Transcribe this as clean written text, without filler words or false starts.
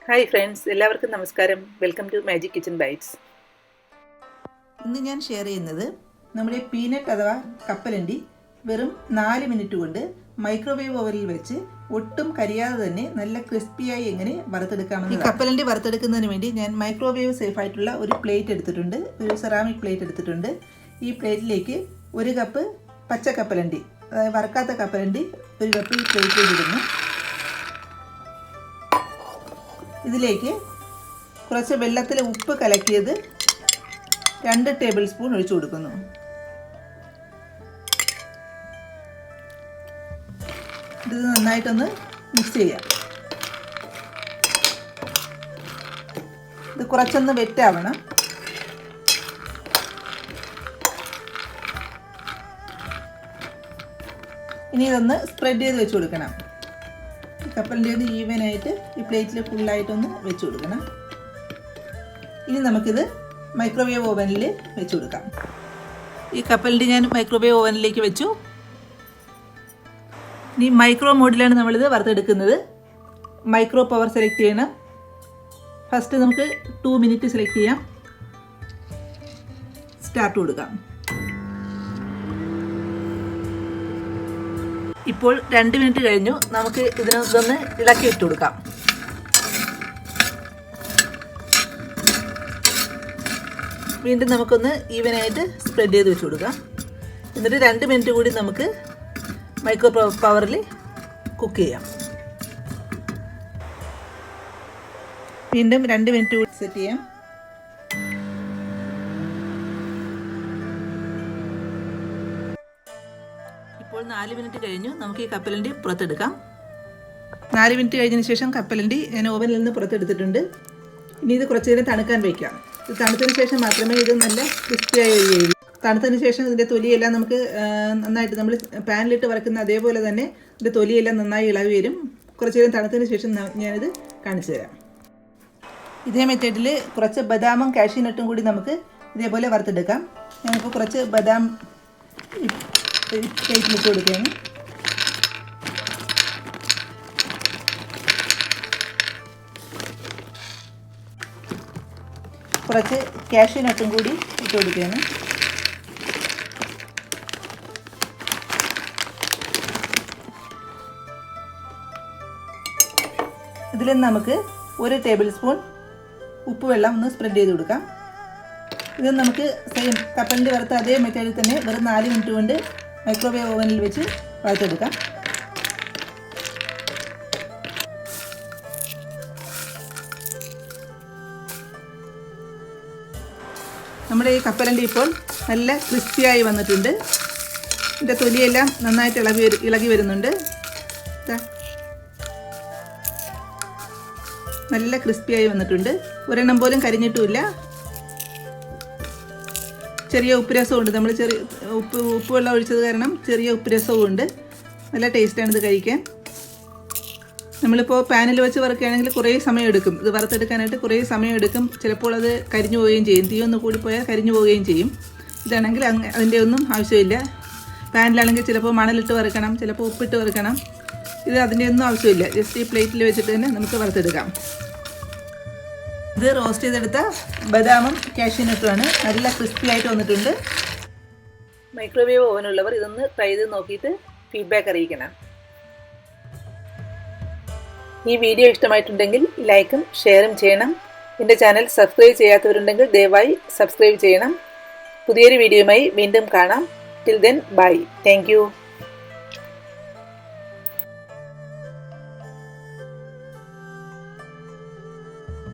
Hi friends, എല്ലാവർക്കും നമസ്കാരം. Welcome to magic kitchen bites. ഇന്ന് ഞാൻ ഷെയർ ചെയ്യുന്നത് നമ്മുടെ പീനട്ട് അഥവാ കപ്പലണ്ടി വെറും 4 മിനിറ്റ് കൊണ്ട് മൈക്രോവേവ് ഓവനിൽ വെച്ച് ഒട്ടും കരിയാതെ തന്നെ നല്ല ക്രിസ്പിയായി എങ്ങനെ വറുത്തെടുക്കാമെന്ന്. ഈ കപ്പലണ്ടി വറുത്തെടുക്കുന്നതിന് വേണ്ടി ഞാൻ മൈക്രോവേവ് സേഫ് ആയിട്ടുള്ള ഒരു പ്ലേറ്റ് എടുത്തിട്ടുണ്ട്, ഒരു സെറാമിക് പ്ലേറ്റ് എടുത്തിട്ടുണ്ട്. ഈ പ്ലേറ്റിലേക്ക് 1 കപ്പ് പച്ച കപ്പലണ്ടി, അതായത് വറുക്കാത്ത കപ്പലണ്ടി 1 കപ്പ് ഈ പ്ലേറ്റിലേക്ക് ഇടുന്നു. ഇതിലേക്ക് കുറച്ച് വെള്ളത്തിൽ ഉപ്പ് കലക്കിയത് 2 ടേബിൾ സ്പൂൺ ഒഴിച്ചു കൊടുക്കുന്നു. ഇത് നന്നായിട്ടൊന്ന് മിക്സ് ചെയ്യാം. ഇത് കുറച്ചൊന്ന് വെറ്റാവണം. ഇനി ഇതൊന്ന് സ്പ്രെഡ് ചെയ്ത് വെച്ച് കൊടുക്കണം. കപ്പലിൻ്റെ ഒന്ന് ഈവനായിട്ട് ഈ പ്ലേറ്റിൽ ഫുള്ളായിട്ടൊന്ന് വെച്ച് കൊടുക്കണം. ഇനി നമുക്കിത് മൈക്രോവേവ് ഓവനിൽ വെച്ച് കൊടുക്കാം. ഈ കപ്പലിൻ്റെ ഞാൻ മൈക്രോവേവ് ഓവനിലേക്ക് വെച്ചു. ഇനി മൈക്രോ മോഡിലാണ് നമ്മളിത് വറുത്തെടുക്കുന്നത്. മൈക്രോ പവർ സെലക്ട് ചെയ്യണം. ഫസ്റ്റ് നമുക്ക് 2 മിനിറ്റ് സെലക്ട് ചെയ്യാം. സ്റ്റാർട്ട് കൊടുക്കാം. ഇപ്പോൾ 2 മിനിറ്റ് കഴിഞ്ഞു. നമുക്ക് ഇതിനൊന്ന് ഇളക്കി ഇട്ട് കൊടുക്കാം. വീണ്ടും നമുക്കൊന്ന് ഈവനായിട്ട് സ്പ്രെഡ് ചെയ്ത് വെച്ച് കൊടുക്കാം. എന്നിട്ട് 2 മിനിറ്റ് കൂടി നമുക്ക് മൈക്രോ പവറിൽ കുക്ക് ചെയ്യാം. വീണ്ടും 2 മിനിറ്റ് കൂടി സെറ്റ് ചെയ്യാം. ഇപ്പോൾ 4 മിനിറ്റ് കഴിഞ്ഞു. നമുക്ക് ഈ കപ്പലണ്ടി പുറത്തെടുക്കാം. 4 മിനിറ്റ് കഴിഞ്ഞതിന് ശേഷം കപ്പലണ്ടി ഞാൻ ഓവനിൽ നിന്ന് പുറത്തെടുത്തിട്ടുണ്ട്. ഇനി ഇത് കുറച്ച് നേരം തണുക്കാൻ വയ്ക്കാം. ഇത് തണുത്തതിന് ശേഷം മാത്രമേ ഇത് നല്ല ക്രിസ്പിയായി വരികയുള്ളൂ. തണുത്തതിന് ശേഷം ഇതിൻ്റെ തൊലിയെല്ലാം നമുക്ക് നന്നായിട്ട് നമ്മൾ പാനിലിട്ട് വറക്കുന്ന അതേപോലെ തന്നെ ഇതിൻ്റെ തൊലിയെല്ലാം നന്നായി ഇളകി വരും. കുറച്ച് നേരം തണുത്തതിന് ശേഷം ഞാനിത് കാണിച്ചു തരാം. ഇതേ മെത്തേഡിൽ കുറച്ച് ബദാമും കാഷ്യൂനട്ടും കൂടി നമുക്ക് ഇതേപോലെ വറുത്തെടുക്കാം. ഞാനിപ്പോൾ കുറച്ച് ബദാം പ്ലേറ്റിലിട്ട് കൊടുക്കുകയാണ്. കുറച്ച് കാഷ്യൂനട്ടും കൂടി ഇട്ട് കൊടുക്കുകയാണ്. ഇതിൽ നമുക്ക് 1 ടേബിൾ സ്പൂൺ ഉപ്പ് വെള്ളം ഒന്ന് സ്പ്രെഡ് ചെയ്ത് കൊടുക്കാം. ഇത് നമുക്ക് സെയിം കപ്പലിൻ്റെ വറുത്ത അതേ മെത്തേഡിൽ തന്നെ വെറും 4 മിനിറ്റ് കൊണ്ട് മൈക്രോവേവ് ഓവനിൽ വെച്ച് വറുത്തെടുക്കാം. നമ്മുടെ ഈ കപ്പലണ്ടി ഇപ്പോൾ നല്ല ക്രിസ്പിയായി വന്നിട്ടുണ്ട്. ഇതിൻ്റെ തൊലിയെല്ലാം നന്നായിട്ട് ഇളകി വരുന്നുണ്ട്. നല്ല ക്രിസ്പിയായി വന്നിട്ടുണ്ട്. ഒരെണ്ണം പോലും കരിഞ്ഞിട്ടുമില്ല. ചെറിയ ഉപ്പ് രസമുണ്ട്. നമ്മൾ ഉപ്പ് വെള്ളം ഒഴിച്ചത് കാരണം ചെറിയ ഉപ്പ് രസവും ഉണ്ട്. നല്ല ടേസ്റ്റാണ് ഇത് കഴിക്കാൻ. നമ്മളിപ്പോൾ പാനിൽ വെച്ച് വറുക്കുകയാണെങ്കിൽ കുറേ സമയം എടുക്കും. ഇത് വറുത്തെടുക്കാനായിട്ട് കുറേ സമയം എടുക്കും. ചിലപ്പോൾ അത് കരിഞ്ഞു പോവുകയും ചെയ്യും. തീ ഒന്ന് കൂടിപ്പോയാൽ കരിഞ്ഞു പോവുകയും ചെയ്യും. ഇതാണെങ്കിൽ അതിൻ്റെ ഒന്നും ആവശ്യമില്ല. പാനിലാണെങ്കിൽ ചിലപ്പോൾ മണലിട്ട് വറുക്കണം, ചിലപ്പോൾ ഉപ്പിട്ട് വറുക്കണം. ഇത് അതിൻ്റെ ഒന്നും ആവശ്യമില്ല. ജസ്റ്റ് ഈ പ്ലേറ്റിൽ വെച്ചിട്ട് തന്നെ നമുക്ക് വറുത്തെടുക്കാം. ഇത് റോസ്റ്റ് ചെയ്തെടുത്ത ബദാമും കാഷ്യൂനട്ടുമാണ്. നല്ല ക്രിസ്പി ആയിട്ട് വന്നിട്ടുണ്ട്. മൈക്രോവേവ് ഓവനുള്ളവർ ഇതൊന്ന് ട്രൈ ചെയ്ത് നോക്കിയിട്ട് ഫീഡ്ബാക്ക് അറിയിക്കണം. ഈ വീഡിയോ ഇഷ്ടമായിട്ടുണ്ടെങ്കിൽ ലൈക്കും ഷെയറും ചെയ്യണം. എൻ്റെ ചാനൽ സബ്സ്ക്രൈബ് ചെയ്യാത്തവരുണ്ടെങ്കിൽ ദയവായി സബ്സ്ക്രൈബ് ചെയ്യണം. പുതിയൊരു വീഡിയോയുമായി വീണ്ടും കാണാം. Till then bye. Thank you.